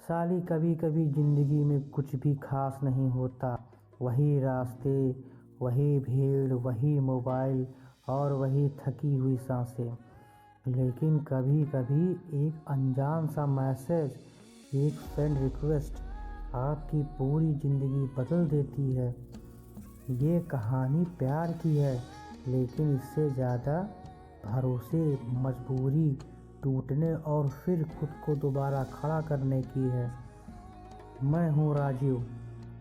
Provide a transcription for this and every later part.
साली कभी कभी ज़िंदगी में कुछ भी खास नहीं होता। वही रास्ते, वही भीड़, वही मोबाइल और वही थकी हुई सांसें। लेकिन कभी कभी एक अनजान सा मैसेज, एक फ्रेंड रिक्वेस्ट आपकी पूरी ज़िंदगी बदल देती है। ये कहानी प्यार की है, लेकिन इससे ज़्यादा भरोसे, मजबूरी, टूटने और फिर खुद को दोबारा खड़ा करने की है। मैं हूँ राजीव,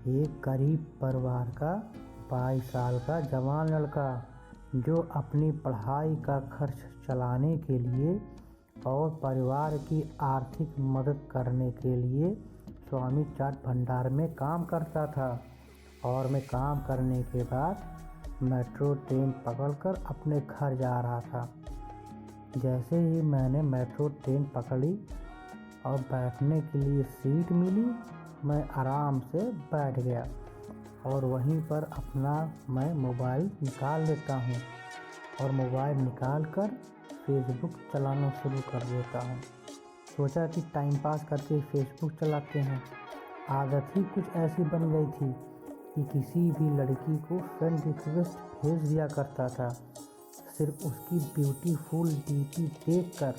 एक गरीब परिवार का 22 साल का जवान लड़का जो अपनी पढ़ाई का खर्च चलाने के लिए और परिवार की आर्थिक मदद करने के लिए स्वामी चाट भंडार में काम करता था। और मैं काम करने के बाद मेट्रो ट्रेन पकड़कर अपने घर जा रहा था। जैसे ही मैंने मेट्रो ट्रेन पकड़ी और बैठने के लिए सीट मिली, मैं आराम से बैठ गया और वहीं पर अपना मैं मोबाइल निकाल लेता हूँ और मोबाइल निकाल कर फेसबुक चलाना शुरू कर देता हूँ। सोचा कि टाइम पास करके फेसबुक चलाते हैं। आदत ही कुछ ऐसी बन गई थी कि किसी भी लड़की को फ्रेंड रिक्वेस्ट भेज दिया करता था, सिर्फ उसकी ब्यूटीफुल डीपी देखकर।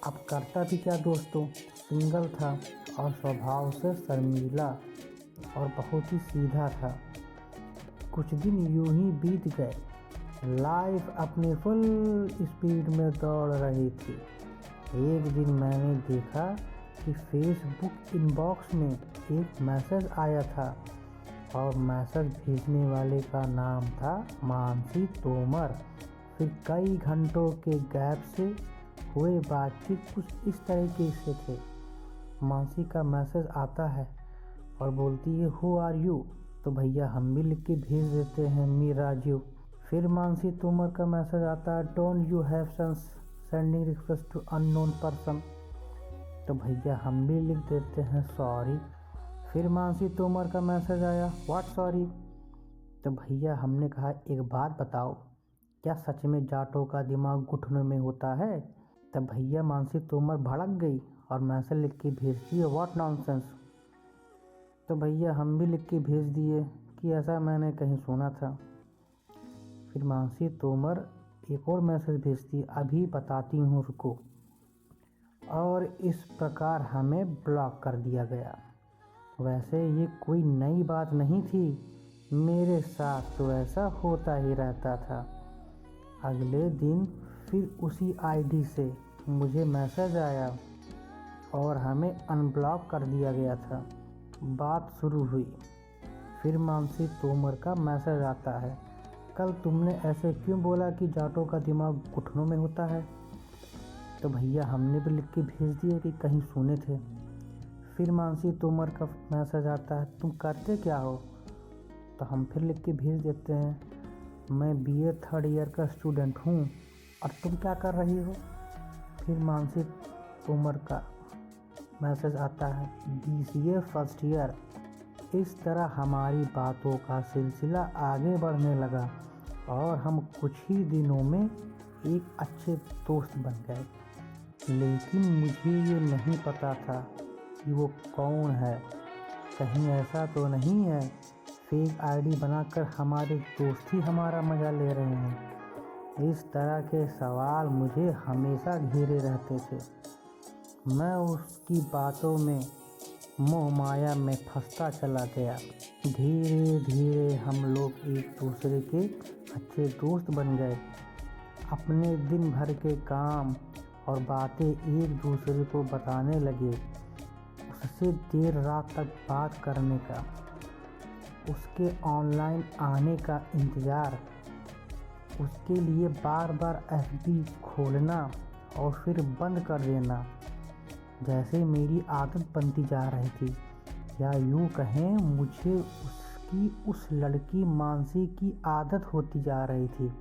अब करता भी क्या दोस्तों, सिंगल था और स्वभाव से शर्मीला और बहुत ही सीधा था। कुछ दिन यूं ही बीत गए, लाइफ अपनी फुल स्पीड में दौड़ रही थी। एक दिन मैंने देखा कि फेसबुक इनबॉक्स में एक मैसेज आया था और मैसेज भेजने वाले का नाम था मानसी तोमर। फिर कई घंटों के गैप से हुए बातचीत कुछ इस तरीके से थे। मानसी का मैसेज आता है और बोलती है हु आर यू। तो भैया हम भी लिख के भेज देते हैं मी राजीव। फिर मानसी तोमर का मैसेज आता है don't you have sense sending request to unknown person. तो भैया हम भी लिख देते हैं सॉरी। फिर मानसी तोमर का मैसेज आया व्हाट सॉरी। तो भैया हमने कहा एक बात बताओ, क्या सच में जाटों का दिमाग घुटनों में होता है? तब भैया मानसी तोमर भड़क गई और मैसेज लिख के भेज दिए व्हाट नॉनसेंस। तो भैया हम भी लिख के भेज दिए कि ऐसा मैंने कहीं सुना था। फिर मानसी तोमर एक और मैसेज भेजती अभी बताती हूँ रुको। और इस प्रकार हमें ब्लॉक कर दिया गया। वैसे ये कोई नई बात नहीं थी, मेरे साथ तो ऐसा होता ही रहता था। अगले दिन फिर उसी आईडी से मुझे मैसेज आया और हमें अनब्लॉक कर दिया गया था। बात शुरू हुई। फिर मानसी तोमर का मैसेज आता है कल तुमने ऐसे क्यों बोला कि जाटों का दिमाग घुटनों में होता है? तो भैया हमने भी लिख के भेज दिया कि कहीं सुने थे। फिर मानसी तोमर का मैसेज आता है तुम करते क्या हो? तो हम फिर लिख के भेज देते हैं मैं बीए थर्ड ईयर का स्टूडेंट हूँ। और तुम क्या कर रही हो? फिर मानसी तोमर का मैसेज आता है बीसीए फर्स्ट ईयर। इस तरह हमारी बातों का सिलसिला आगे बढ़ने लगा और हम कुछ ही दिनों में एक अच्छे दोस्त बन गए। लेकिन मुझे ये नहीं पता था कि वो कौन है। कहीं ऐसा तो नहीं है फेक आईडी बनाकर हमारे दोस्त ही हमारा मज़ा ले रहे हैं। इस तरह के सवाल मुझे हमेशा घेरे रहते थे। मैं उसकी बातों में मोह माया में फंसता चला गया। धीरे धीरे हम लोग एक दूसरे के अच्छे दोस्त बन गए। अपने दिन भर के काम और बातें एक दूसरे को बताने लगे। उससे देर रात तक बात करने का, उसके ऑनलाइन आने का इंतज़ार, उसके लिए बार बार एफबी खोलना और फिर बंद कर देना जैसे मेरी आदत बनती जा रही थी। या यूँ कहें मुझे उसकी उस लड़की मानसी की आदत होती जा रही थी।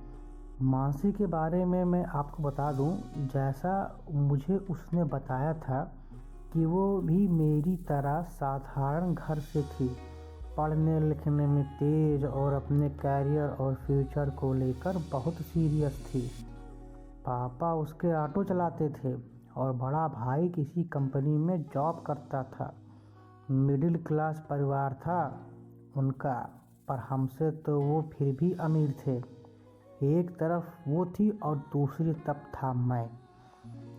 मानसी के बारे में मैं आपको बता दूं, जैसा मुझे उसने बताया था कि वो भी मेरी तरह साधारण घर से थी, पढ़ने लिखने में तेज और अपने कैरियर और फ्यूचर को लेकर बहुत सीरियस थी। पापा उसके ऑटो चलाते थे और बड़ा भाई किसी कंपनी में जॉब करता था। मिडिल क्लास परिवार था उनका, पर हमसे तो वो फिर भी अमीर थे। एक तरफ वो थी और दूसरी तरफ था मैं,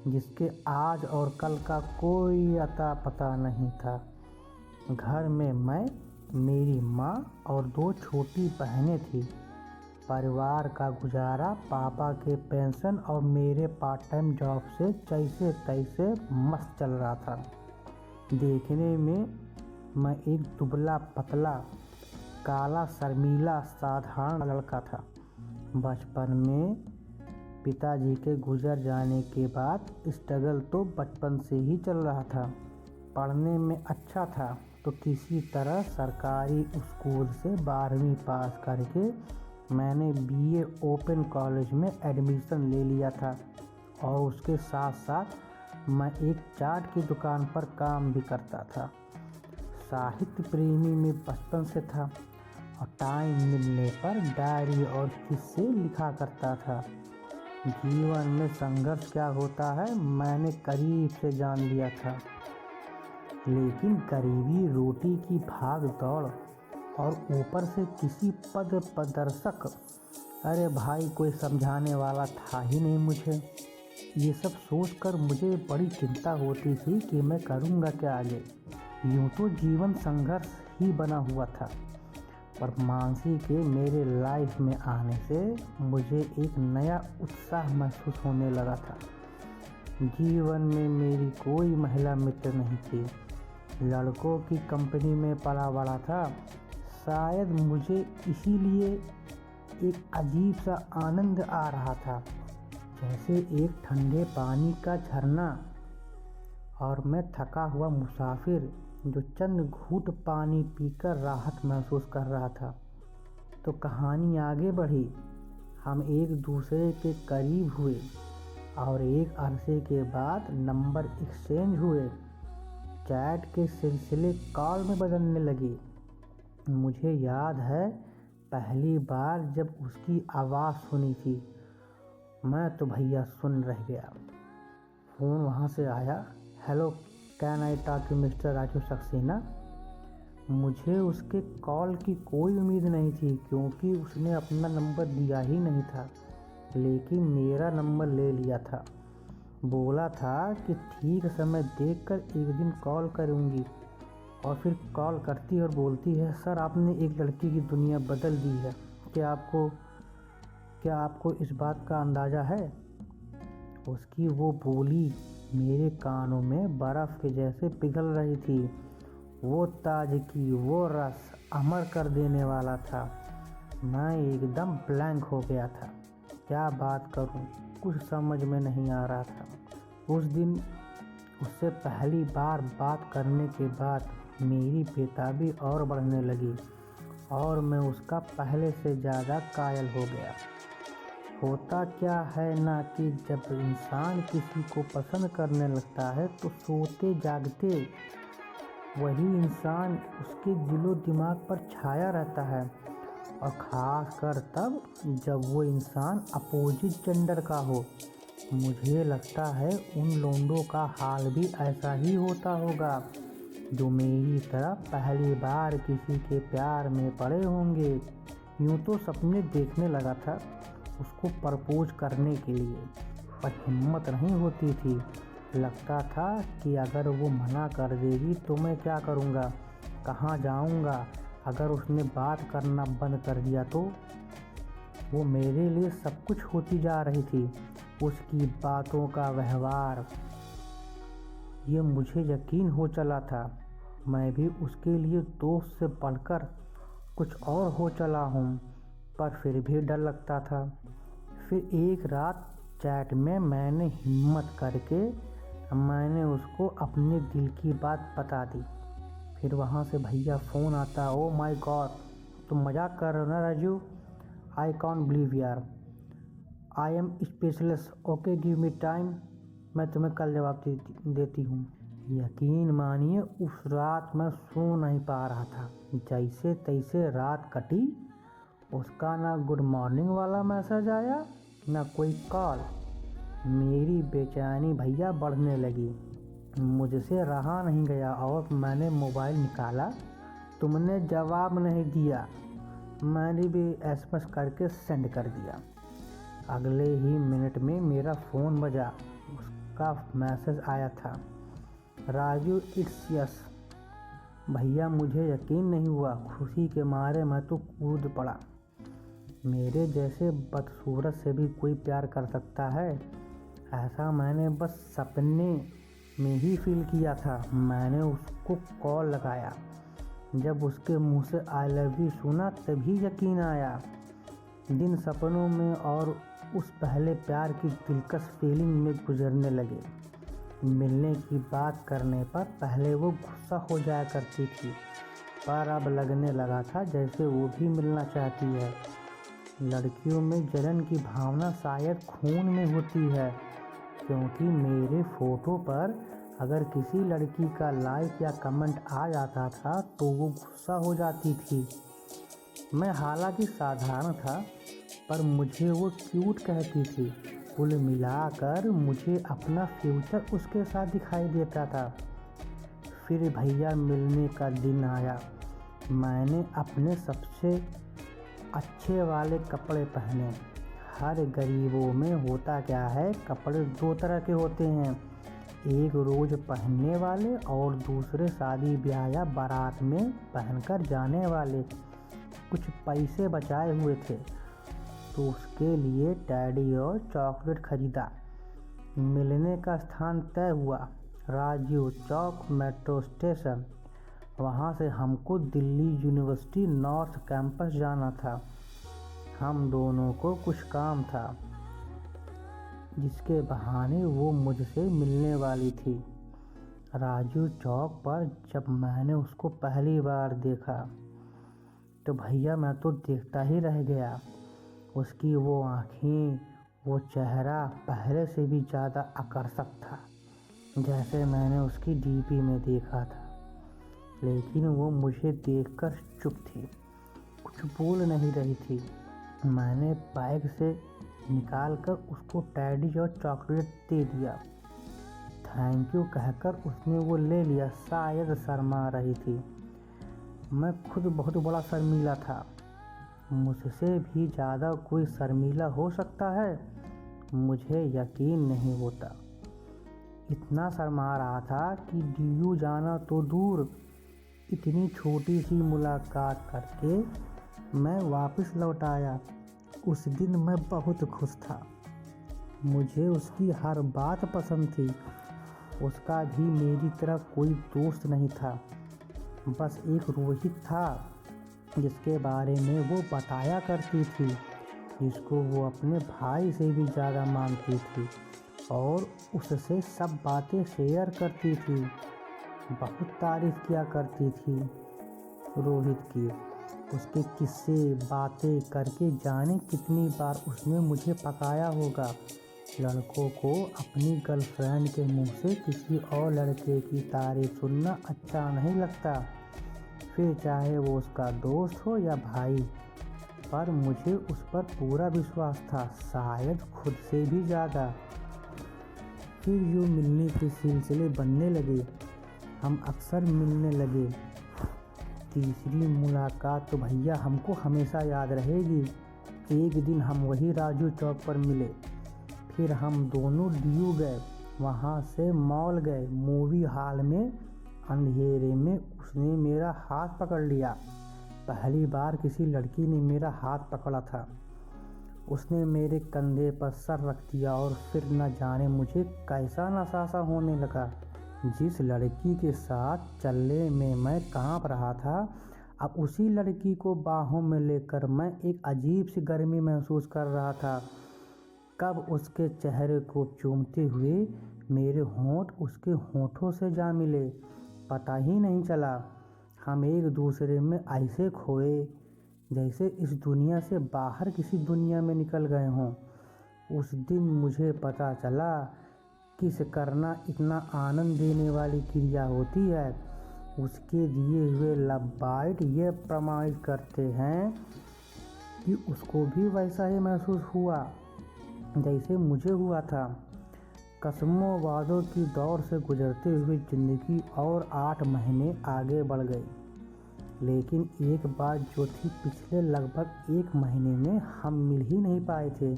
जिसके आज और कल का कोई अता पता नहीं था। घर में मैं, मेरी माँ और 2 छोटी बहनें थीं। परिवार का गुजारा पापा के पेंशन और मेरे पार्ट टाइम जॉब से जैसे तैसे मस्त चल रहा था। देखने में मैं एक दुबला पतला काला शर्मीला साधारण लड़का था। बचपन में पिताजी के गुजर जाने के बाद स्ट्रगल तो बचपन से ही चल रहा था। पढ़ने में अच्छा था तो किसी तरह सरकारी स्कूल से 12वीं पास करके मैंने बीए ओपन कॉलेज में एडमिशन ले लिया था और उसके साथ साथ मैं एक चाट की दुकान पर काम भी करता था। साहित्य प्रेमी में बचपन से था और टाइम मिलने पर डायरी और किस्से लिखा करता था। जीवन में संघर्ष क्या होता है मैंने करीब से जान लिया था, लेकिन गरीबी, रोटी की भाग दौड़ और ऊपर से किसी पद प्रदर्शक, अरे भाई कोई समझाने वाला था ही नहीं मुझे। ये सब सोचकर मुझे बड़ी चिंता होती थी कि मैं करूँगा क्या आगे। यूँ तो जीवन संघर्ष ही बना हुआ था, पर मानसी के मेरे लाइफ में आने से मुझे एक नया उत्साह महसूस होने लगा था। जीवन में मेरी कोई महिला मित्र नहीं थी। लड़कों की कंपनी में पला बड़ा था। शायद मुझे इसीलिए एक अजीब सा आनंद आ रहा था, जैसे एक ठंडे पानी का झरना, और मैं थका हुआ मुसाफिर जो चंद घूंट पानी पीकर राहत महसूस कर रहा था। तो कहानी आगे बढ़ी। हम एक दूसरे के करीब हुए और एक अरसे के बाद नंबर एक्सचेंज हुए। चैट के सिलसिले कॉल में बदलने लगे। मुझे याद है पहली बार जब उसकी आवाज़ सुनी थी, मैं तो भैया सुन रह गया। फ़ोन वहाँ से आया, hello can I talk to mister Raju Saxena. मुझे उसके कॉल की कोई उम्मीद नहीं थी क्योंकि उसने अपना नंबर दिया ही नहीं था, लेकिन मेरा नंबर ले लिया था। बोला था कि ठीक समय देखकर एक दिन कॉल करूँगी, और फिर कॉल करती और बोलती है, सर आपने एक लड़की की दुनिया बदल दी है। क्या आपको इस बात का अंदाज़ा है? उसकी वो बोली मेरे कानों में बर्फ़ के जैसे पिघल रही थी। वो ताजगी, वो रस अमर कर देने वाला था। मैं एकदम ब्लैंक हो गया था। क्या बात करूं, कुछ समझ में नहीं आ रहा था। उस दिन उससे पहली बार बात करने के बाद मेरी बेताबी और बढ़ने लगी और मैं उसका पहले से ज़्यादा कायल हो गया। होता क्या है ना कि जब इंसान किसी को पसंद करने लगता है तो सोते जागते वही इंसान उसके दिलो दिमाग पर छाया रहता है, और ख़ास कर तब जब वो इंसान अपोजिट जेंडर का हो। मुझे लगता है उन लोंडों का हाल भी ऐसा ही होता होगा जो मेरी तरह पहली बार किसी के प्यार में पड़े होंगे। यूँ तो सपने देखने लगा था उसको प्रपोज करने के लिए, पर हिम्मत नहीं होती थी। लगता था कि अगर वो मना कर देगी तो मैं क्या करूँगा, कहाँ जाऊँगा। अगर उसने बात करना बंद कर दिया तो वो मेरे लिए सब कुछ होती जा रही थी। उसकी बातों का व्यवहार, ये मुझे यकीन हो चला था मैं भी उसके लिए दोस्त से बढ़कर कुछ और हो चला हूँ, पर फिर भी डर लगता था। फिर एक रात चैट में मैंने हिम्मत करके मैंने उसको अपने दिल की बात बता दी। फिर वहाँ से भैया फ़ोन आता, ओ माय गॉड, तुम मजाक कर रहे हो ना राजू? आई कॉन्ट बिलीव यार, I am specialist, okay give me time, मैं तुम्हें कल जवाब देती हूँ। यकीन मानिए उस रात मैं सो नहीं पा रहा था। जैसे तैसे रात कटी। उसका ना गुड मॉर्निंग वाला मैसेज आया ना कोई कॉल। मेरी बेचैनी भैया बढ़ने लगी। मुझसे रहा नहीं गया और मैंने मोबाइल निकाला। तुमने जवाब नहीं दिया। मैंने भी एसएमएस करके सेंड कर दिया। अगले ही मिनट में मेरा फ़ोन बजा। उसका मैसेज आया था, राजू इट्स यस। भैया मुझे यकीन नहीं हुआ। खुशी के मारे मैं तो कूद पड़ा। मेरे जैसे बदसूरत से भी कोई प्यार कर सकता है, ऐसा मैंने बस सपने में ही फील किया था। मैंने उसको कॉल लगाया। जब उसके मुंह से आई लव यू सुना तभी यकीन आया। दिन सपनों में और उस पहले प्यार की दिलकश फीलिंग में गुजरने लगे। मिलने की बात करने पर पहले वो गुस्सा हो जाया करती थी, पर अब लगने लगा था जैसे वो भी मिलना चाहती है। लड़कियों में जलन की भावना शायद खून में होती है, क्योंकि मेरे फ़ोटो पर अगर किसी लड़की का लाइक या कमेंट आ जाता था तो वो गुस्सा हो जाती थी। मैं हालांकि साधारण था, पर मुझे वो क्यूट कहती थी। कुल मिलाकर मुझे अपना फ्यूचर उसके साथ दिखाई देता था। फिर भैया मिलने का दिन आया। मैंने अपने सबसे अच्छे वाले कपड़े पहने। हर गरीबों में होता क्या है, कपड़े दो तरह के होते हैं, एक रोज़ पहनने वाले और दूसरे शादी ब्याह या बारात में पहनकर जाने वाले। कुछ पैसे बचाए हुए थे तो उसके लिए टैडी और चॉकलेट खरीदा। मिलने का स्थान तय हुआ, राजीव चौक मेट्रो स्टेशन। वहाँ से हमको दिल्ली यूनिवर्सिटी नॉर्थ कैंपस जाना था। हम दोनों को कुछ काम था जिसके बहाने वो मुझसे मिलने वाली थी। राजीव चौक पर जब मैंने उसको पहली बार देखा तो भैया मैं तो देखता ही रह गया। उसकी वो आँखें, वो चेहरा पहले से भी ज़्यादा आकर्षक था, जैसे मैंने उसकी डीपी में देखा था। लेकिन वो मुझे देखकर चुप थी, कुछ बोल नहीं रही थी। मैंने बैग से निकालकर उसको टैडी और चॉकलेट दे दिया। थैंक यू कहकर उसने वो ले लिया। शायद शर्मा रही थी। मैं खुद बहुत बड़ा शर्मीला था। मुझसे भी ज़्यादा कोई शर्मीला हो सकता है, मुझे यकीन नहीं होता। इतना शर्मा रहा था कि डीयू जाना तो दूर, इतनी छोटी सी मुलाकात करके मैं वापस लौट आया। उस दिन मैं बहुत खुश था। मुझे उसकी हर बात पसंद थी। उसका भी मेरी तरह कोई दोस्त नहीं था, बस एक रोहित था जिसके बारे में वो बताया करती थी, जिसको वो अपने भाई से भी ज़्यादा मानती थी और उससे सब बातें शेयर करती थी। बहुत तारीफ़ किया करती थी रोहित की। उसके किस्से बातें करके जाने कितनी बार उसने मुझे पकाया होगा। लड़कों को अपनी गर्लफ्रेंड के मुंह से किसी और लड़के की तारीफ़ सुनना अच्छा नहीं लगता, फिर चाहे वो उसका दोस्त हो या भाई। पर मुझे उस पर पूरा विश्वास था, शायद खुद से भी ज़्यादा। फिर यूँ मिलने के सिलसिले बनने लगे। हम अक्सर मिलने लगे। तीसरी मुलाकात तो भैया हमको हमेशा याद रहेगी। एक दिन हम वही राजू चौक पर मिले। फिर हम दोनों डीयू गए, वहाँ से मॉल गए। मूवी हॉल में अंधेरे में उसने मेरा हाथ पकड़ लिया। पहली बार किसी लड़की ने मेरा हाथ पकड़ा था। उसने मेरे कंधे पर सर रख दिया और फिर न जाने मुझे कैसा नशा सा होने लगा। जिस लड़की के साथ चलने में मैं कांप रहा था, अब उसी लड़की को बाहों में लेकर मैं एक अजीब सी गर्मी महसूस कर रहा था। कब उसके चेहरे को चूमते हुए मेरे होंठ उसके होंठों से जा मिले, पता ही नहीं चला। हम एक दूसरे में ऐसे खोए जैसे इस दुनिया से बाहर किसी दुनिया में निकल गए हों। उस दिन मुझे पता चला किस करना इतना आनंद देने वाली क्रिया होती है। उसके दिए हुए लव बाइट ये प्रमाणित करते हैं कि उसको भी वैसा ही महसूस हुआ जैसे मुझे हुआ था। कसमों वादों की दौड़ से गुजरते हुए ज़िंदगी और 8 महीने आगे बढ़ गई। लेकिन एक बात जो थी, पिछले लगभग 1 महीने में हम मिल ही नहीं पाए थे।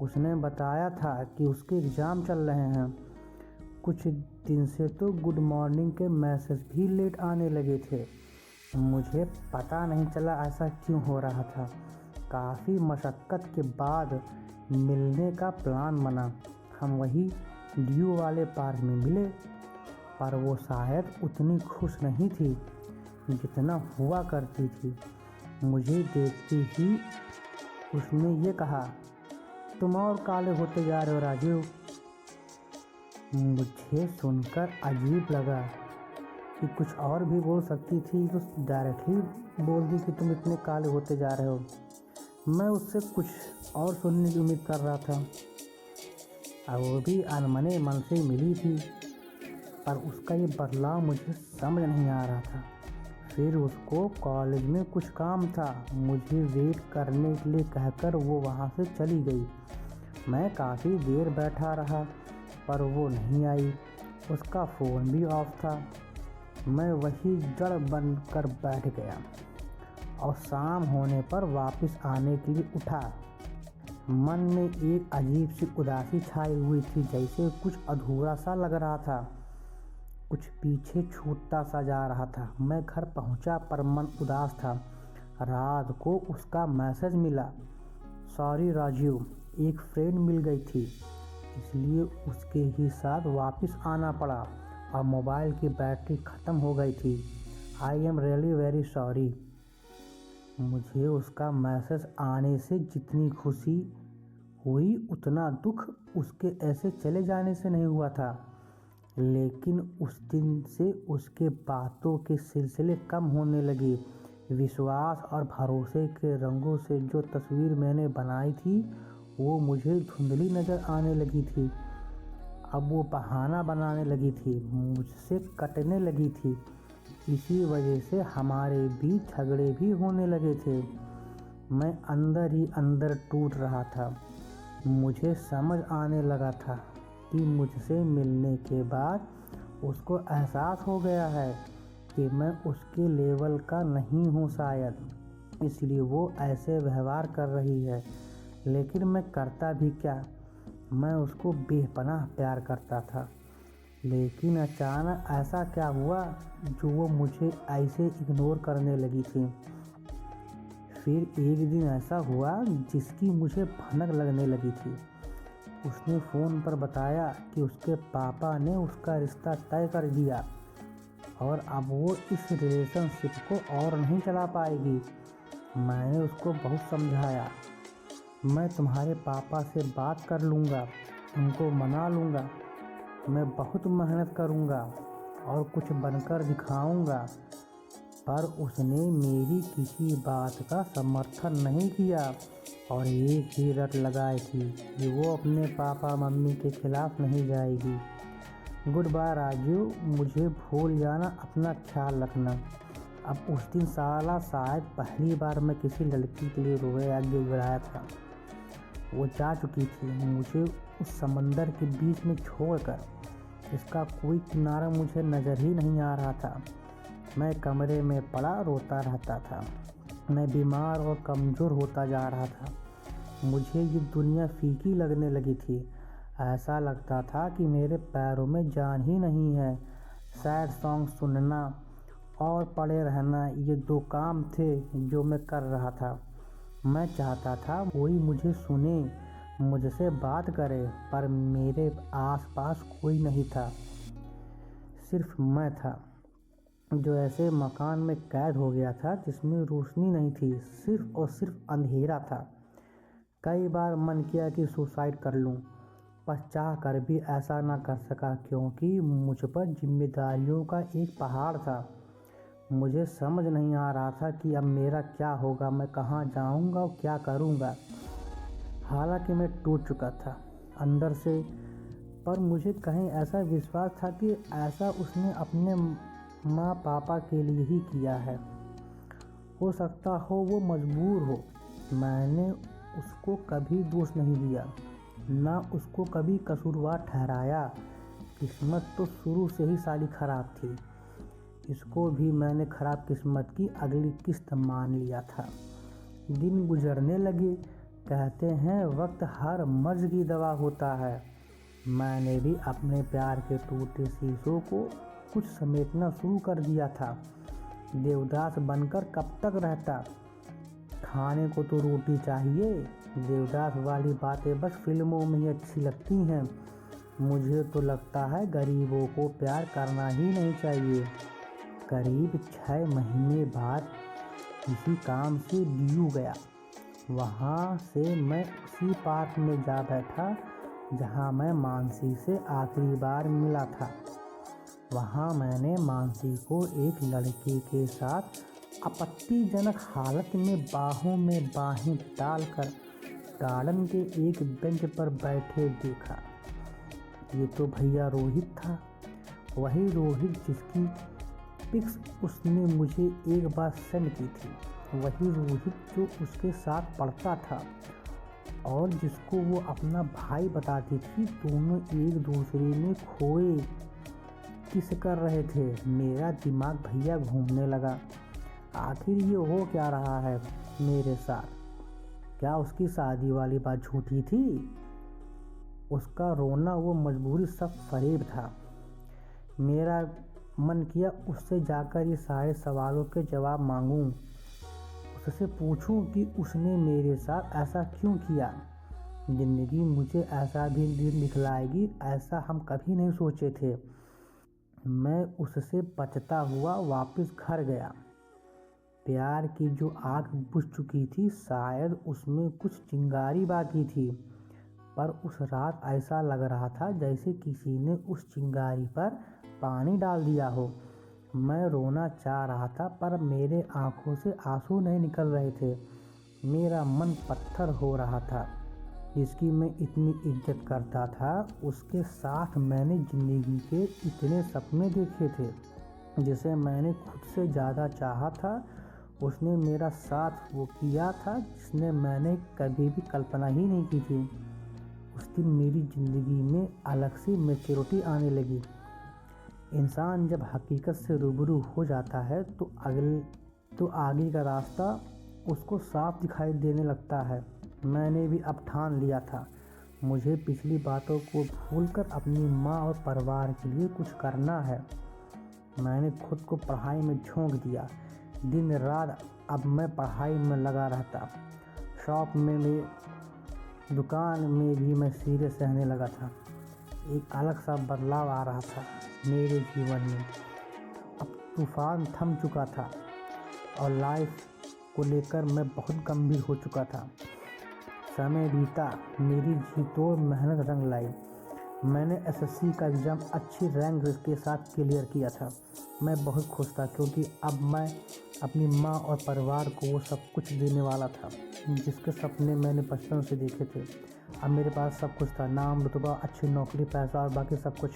उसने बताया था कि उसके एग्ज़ाम चल रहे हैं। कुछ दिन से तो गुड मॉर्निंग के मैसेज भी लेट आने लगे थे। मुझे पता नहीं चला ऐसा क्यों हो रहा था। काफ़ी मशक्क़त के बाद मिलने का प्लान बना। हम वही ड्यू वाले पार्क में मिले, पर वो शायद उतनी खुश नहीं थी जितना हुआ करती थी। मुझे देखते ही उसने ये कहा, तुम और काले होते जा रहे हो राजीव। मुझे सुनकर अजीब लगा कि कुछ और भी बोल सकती थी, तो डायरेक्टली बोल दी कि तुम इतने काले होते जा रहे हो। मैं उससे कुछ और सुनने की उम्मीद कर रहा था, और वो भी अनमने मन से मिली थी, पर उसका ये बदलाव मुझे समझ नहीं आ रहा था। फिर उसको कॉलेज में कुछ काम था। मुझे वेट करने के लिए कहकर वो वहाँ से चली गई। मैं काफ़ी देर बैठा रहा, पर वो नहीं आई। उसका फ़ोन भी ऑफ था। मैं वही जड़ बन कर बैठ गया और शाम होने पर वापस आने के लिए उठा। मन में एक अजीब सी उदासी छाई हुई थी, जैसे कुछ अधूरा सा लग रहा था, कुछ पीछे छूटता सा जा रहा था। मैं घर पहुंचा पर मन उदास था। रात को उसका मैसेज मिला, सॉरी राजीव, एक फ्रेंड मिल गई थी, इसलिए उसके ही साथ वापस आना पड़ा और मोबाइल की बैटरी ख़त्म हो गई थी। I am really very sorry. मुझे उसका मैसेज आने से जितनी खुशी हुई, उतना दुख उसके ऐसे चले जाने से नहीं हुआ था। लेकिन उस दिन से उसके बातों के सिलसिले कम होने लगे। विश्वास और भरोसे के रंगों से जो तस्वीर मैंने बनाई थी, वो मुझे धुंधली नज़र आने लगी थी। अब वो बहाना बनाने लगी थी, मुझसे कटने लगी थी। इसी वजह से हमारे बीच झगड़े भी होने लगे थे। मैं अंदर ही अंदर टूट रहा था। मुझे समझ आने लगा था कि मुझसे मिलने के बाद उसको एहसास हो गया है कि मैं उसके लेवल का नहीं हूँ शायद, इसलिए वो ऐसे व्यवहार कर रही है। लेकिन मैं करता भी क्या, मैं उसको बेपनाह प्यार करता था। लेकिन अचानक ऐसा क्या हुआ जो वो मुझे ऐसे इग्नोर करने लगी थी। फिर एक दिन ऐसा हुआ जिसकी मुझे भनक लगने लगी थी। उसने फ़ोन पर बताया कि उसके पापा ने उसका रिश्ता तय कर दिया और अब वो इस रिलेशनशिप को और नहीं चला पाएगी। मैंने उसको बहुत समझाया, मैं तुम्हारे पापा से बात कर लूँगा, उनको मना लूँगा, मैं बहुत मेहनत करूँगा और कुछ बनकर दिखाऊँगा। पर उसने मेरी किसी बात का समर्थन नहीं किया और एक ही रट लगाई थी कि वो अपने पापा मम्मी के खिलाफ नहीं जाएगी। गुड बाय राजू, मुझे भूल जाना, अपना ख्याल रखना। अब उस दिन साला शायद पहली बार मैं किसी लड़की के लिए रोए या गिड़गिड़ाया था। वो जा चुकी थी, मुझे उस समंदर के बीच में छोड़कर। इसका कोई किनारा मुझे नज़र ही नहीं आ रहा था। मैं कमरे में पड़ा रोता रहता था। मैं बीमार और कमज़ोर होता जा रहा था। मुझे ये दुनिया फीकी लगने लगी थी। ऐसा लगता था कि मेरे पैरों में जान ही नहीं है। सैड सॉन्ग सुनना और पड़े रहना, ये 2 काम थे जो मैं कर रहा था। मैं चाहता था कोई मुझे सुने, मुझसे बात करे, पर मेरे आसपास कोई नहीं था। सिर्फ मैं था, जो ऐसे मकान में कैद हो गया था जिसमें रोशनी नहीं थी, सिर्फ और सिर्फ अंधेरा था। कई बार मन किया कि सुसाइड कर लूं, पर चाह कर भी ऐसा ना कर सका, क्योंकि मुझ पर जिम्मेदारियों का एक पहाड़ था। मुझे समझ नहीं आ रहा था कि अब मेरा क्या होगा, मैं कहाँ जाऊंगा और क्या करूंगा। हालांकि मैं टूट चुका था अंदर से, पर मुझे कहीं ऐसा विश्वास था कि ऐसा उसने अपने माँ पापा के लिए ही किया है। हो सकता हो वो मजबूर हो। मैंने उसको कभी दोष नहीं दिया। ना उसको कभी कसूरवार ठहराया। किस्मत तो शुरू से ही साली खराब थी। इसको भी मैंने खराब किस्मत की अगली किस्त मान लिया था। दिन गुजरने लगे। कहते हैं वक्त हर मर्ज की दवा होता है। मैंने भी अपने प्यार के टूटे शीशों को कुछ समेटना शुरू कर दिया था। देवदास बनकर कब तक रहता? खाने को तो रोटी चाहिए। देवदास वाली बातें बस फिल्मों में ही अच्छी लगती हैं। मुझे तो लगता है गरीबों को प्यार करना ही नहीं चाहिए। करीब 6 महीने बाद किसी काम से डीयू गया। वहाँ से मैं उसी पार्क में जा बैठा जहाँ मैं मानसी से आखिरी बार मिला था। वहाँ मैंने मानसी को एक लड़के के साथ आपत्तिजनक हालत में बाहों में बाहें डालकर गार्डन के एक बेंच पर बैठे देखा। ये तो भैया रोहित था। वही रोहित जिसकी पिक्स उसने मुझे एक बार सेंड की थी। वही रोहित जो उसके साथ पढ़ता था और जिसको वो अपना भाई बताती थी। दोनों एक दूसरे में खोए किस कर रहे थे। मेरा दिमाग भैया घूमने लगा। आखिर ये हो क्या रहा है मेरे साथ? क्या उसकी शादी वाली बात झूठी थी? उसका रोना वो मजबूरी सब फरेब था। मेरा मन किया उससे जाकर ये सारे सवालों के जवाब मांगूं। उससे पूछूं कि उसने मेरे साथ ऐसा क्यों किया। जिंदगी मुझे ऐसा भी दिन दिखलाएगी, ऐसा हम कभी नहीं सोचे थे। मैं उससे बचता हुआ वापस घर गया। प्यार की जो आग बुझ चुकी थी, शायद उसमें कुछ चिंगारी बाकी थी। पर उस रात ऐसा लग रहा था जैसे किसी ने उस चिंगारी पर पानी डाल दिया हो। मैं रोना चाह रहा था पर मेरे आंखों से आंसू नहीं निकल रहे थे। मेरा मन पत्थर हो रहा था। जिसकी मैं इतनी इज्जत करता था, उसके साथ मैंने ज़िंदगी के इतने सपने देखे थे। जिसे मैंने खुद से ज़्यादा चाहा था, उसने मेरा साथ वो किया था जिसने मैंने कभी भी कल्पना ही नहीं की थी। उस दिन मेरी ज़िंदगी में अलग सी मैच्योरिटी आने लगी। इंसान जब हकीकत से रूबरू हो जाता है तो आगे का रास्ता उसको साफ दिखाई देने लगता है। मैंने भी अब ठान लिया था, मुझे पिछली बातों को भूलकर अपनी माँ और परिवार के लिए कुछ करना है। मैंने खुद को पढ़ाई में झोंक दिया। दिन रात अब मैं पढ़ाई में लगा रहता। शॉप में दुकान में भी मैं सीरियस रहने लगा था। एक अलग सा बदलाव आ रहा था मेरे जीवन में। अब तूफान थम चुका था और लाइफ को लेकर मैं बहुत गंभीर हो चुका था। समय बीता, मेरी जी-तोड़ मेहनत रंग लाई। मैंने एसएससी का एग्ज़ाम अच्छी रैंक के साथ क्लियर किया था। मैं बहुत खुश था क्योंकि अब मैं अपनी माँ और परिवार को वो सब कुछ देने वाला था जिसके सपने मैंने बचपन से देखे थे। अब मेरे पास सब कुछ था, नाम, रुतबा, अच्छी नौकरी, पैसा और बाकी सब कुछ।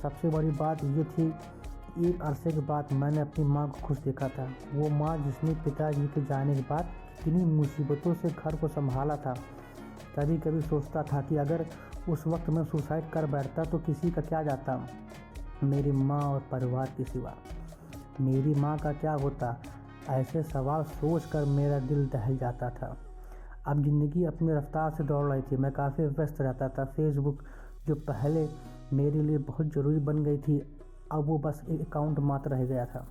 सबसे बड़ी बात ये थी, एक अरसे के बाद मैंने अपनी माँ को खुश देखा था। वो माँ जिसने पिताजी के जाने के बाद कितनी मुसीबतों से घर को संभाला था। कभी कभी सोचता था कि अगर उस वक्त मैं सुसाइड कर बैठता तो किसी का क्या जाता, मेरी माँ और परिवार के सिवा। मेरी माँ का क्या होता, ऐसे सवाल सोचकर मेरा दिल दहल जाता था। अब ज़िंदगी अपनी रफ्तार से दौड़ रही थी। मैं काफ़ी व्यस्त रहता था। फेसबुक जो पहले मेरे लिए बहुत ज़रूरी बन गई थी, अब वो बस एक अकाउंट मात्र रह गया था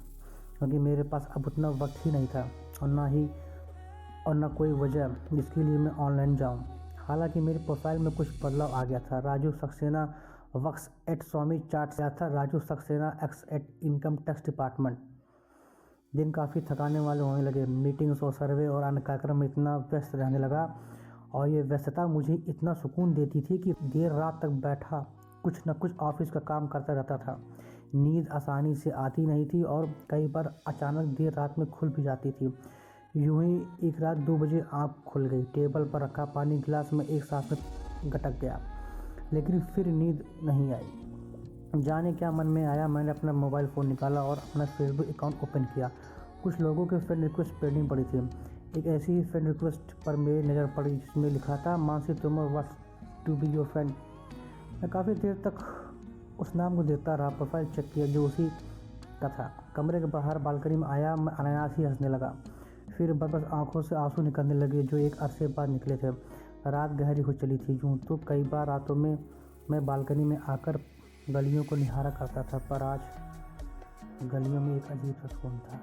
क्योंकि मेरे पास अब उतना वक्त ही नहीं था और ना कोई वजह जिसके लिए मैं ऑनलाइन जाऊं। हालांकि मेरे प्रोफाइल में कुछ बदलाव आ गया था। Raju Saxena works at Swami chart से आया था Raju Saxena ex at income tax department. दिन काफ़ी थकाने वाले होने लगे। मीटिंग्स और सर्वे और अन्य कार्यक्रम में इतना व्यस्त रहने लगा और ये व्यस्तता मुझे इतना सुकून देती थी कि देर रात तक बैठा कुछ न कुछ ऑफिस का काम करता रहता था। नींद आसानी से आती नहीं थी और कई बार अचानक देर रात में खुल भी जाती थी। यूं ही एक रात 2 बजे आँख खुल गई। टेबल पर रखा पानी गिलास में एक सांस में गटक गया, लेकिन फिर नींद नहीं आई। जाने क्या मन में आया, मैंने अपना मोबाइल फ़ोन निकाला और अपना फेसबुक अकाउंट ओपन किया। कुछ लोगों के फ्रेंड रिक्वेस्ट पेंडिंग पड़ी थी। एक ऐसी ही फ्रेंड रिक्वेस्ट पर मेरी नज़र पड़ी जिसमें लिखा था, Mansi to be your friend. मैं काफ़ी देर तक उस नाम को देखता रहा, प्रोफाइल चेक किया जो उसी का था। कमरे के बाहर बालकनी में आया, मैं अनायास ही हंसने लगा। फिर बस आंखों से आंसू निकलने लगे जो एक अरसे बाद निकले थे। रात गहरी हो चली थी। यूँ तो कई बार रातों में मैं बालकनी में आकर गलियों को निहारा करता था, पर आज गलियों में एक अजीब सा सुकून था।